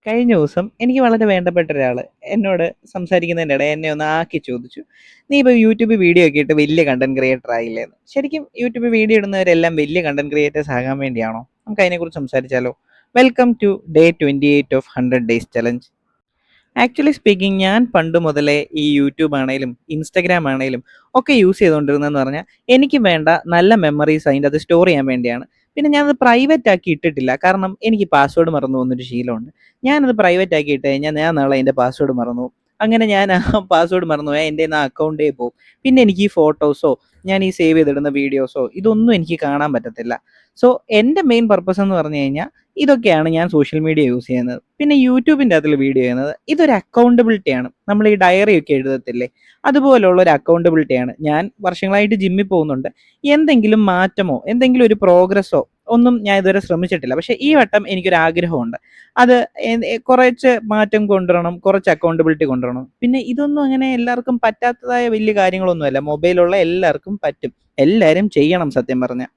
കഴിഞ്ഞ ദിവസം എനിക്ക് വളരെ വേണ്ടപ്പെട്ട ഒരാൾ എന്നോട് സംസാരിക്കുന്നതിൻ്റെ ഇടയിൽ എന്നെ ഒന്ന് ആക്കി ചോദിച്ചു, നീ ഇപ്പോൾ യൂട്യൂബ് വീഡിയോ ഒക്കെ ഇട്ട് വലിയ കണ്ടന്റ് ക്രിയേറ്റർ ആയില്ലേന്ന്. ശരിക്കും യൂട്യൂബ് വീഡിയോ ഇടുന്നവരെല്ലാം വലിയ കണ്ടന്റ് ക്രിയേറ്റേഴ്സ് ആകാൻ വേണ്ടിയാണോ? നമുക്ക് അതിനെക്കുറിച്ച് സംസാരിച്ചാലോ? Welcome to day 28 of 100 days challenge. Actually speaking, ഞാൻ പണ്ട് മുതലേ ഈ യൂട്യൂബ് ആണേലും ഇൻസ്റ്റഗ്രാം ആണേലും ഒക്കെ യൂസ് ചെയ്തുകൊണ്ടിരുന്നതെന്ന് പറഞ്ഞാൽ എനിക്ക് വേണ്ട നല്ല മെമ്മറീസ് അതിൻ്റെ അത് സ്റ്റോർ ചെയ്യാൻ വേണ്ടിയാണ്. പിന്നെ ഞാനത് പ്രൈവറ്റ് ആക്കി ഇട്ടിട്ടില്ല, കാരണം എനിക്ക് പാസ്വേഡ് മറന്നു പോകുന്നൊരു ശീലമുണ്ട്. ഞാനത് പ്രൈവറ്റ് ആക്കി ഇട്ട് കഴിഞ്ഞാൽ ഞാൻ നാളെ എൻ്റെ പാസ്വേഡ് മറന്നു പോകും. അങ്ങനെ ഞാൻ ആ പാസ്വേഡ് മറന്നു പോയാൽ എൻ്റെ ആ അക്കൗണ്ടേ പോകും. പിന്നെ എനിക്ക് ഈ ഫോട്ടോസോ ഞാൻ ഈ സേവ് ചെയ്തിടുന്ന വീഡിയോസോ ഇതൊന്നും എനിക്ക് കാണാൻ പറ്റത്തില്ല. സോ എൻ്റെ മെയിൻ പർപ്പസ് എന്ന് പറഞ്ഞു കഴിഞ്ഞാൽ ഇതൊക്കെയാണ് ഞാൻ സോഷ്യൽ മീഡിയ യൂസ് ചെയ്യുന്നത്. പിന്നെ യൂട്യൂബിൻ്റെ അതിൽ വീഡിയോ ചെയ്യുന്നത് ഇതൊരു അക്കൗണ്ടബിലിറ്റിയാണ്. നമ്മൾ ഈ ഡയറി ഒക്കെ എഴുതത്തില്ലേ, അതുപോലുള്ള ഒരു അക്കൗണ്ടബിലിറ്റിയാണ്. ഞാൻ വർഷങ്ങളായിട്ട് ജിമ്മിൽ പോകുന്നുണ്ട്. എന്തെങ്കിലും മാറ്റമോ എന്തെങ്കിലും ഒരു പ്രോഗ്രസ്സോ ഒന്നും ഞാൻ ഇതുവരെ ശ്രമിച്ചിട്ടില്ല. പക്ഷേ ഈ വട്ടം എനിക്കൊരു ആഗ്രഹമുണ്ട്. അത് കുറച്ച് മാറ്റം കൊണ്ടുവരണം, കുറച്ച് അക്കൗണ്ടബിലിറ്റി കൊണ്ടുവരണം. പിന്നെ ഇതൊന്നും അങ്ങനെ എല്ലാവർക്കും പറ്റാത്തതായ വലിയ കാര്യങ്ങളൊന്നുമല്ല. മൊബൈലുള്ള എല്ലാവർക്കും പറ്റും, എല്ലാവരും ചെയ്യണം സത്യം പറഞ്ഞാൽ.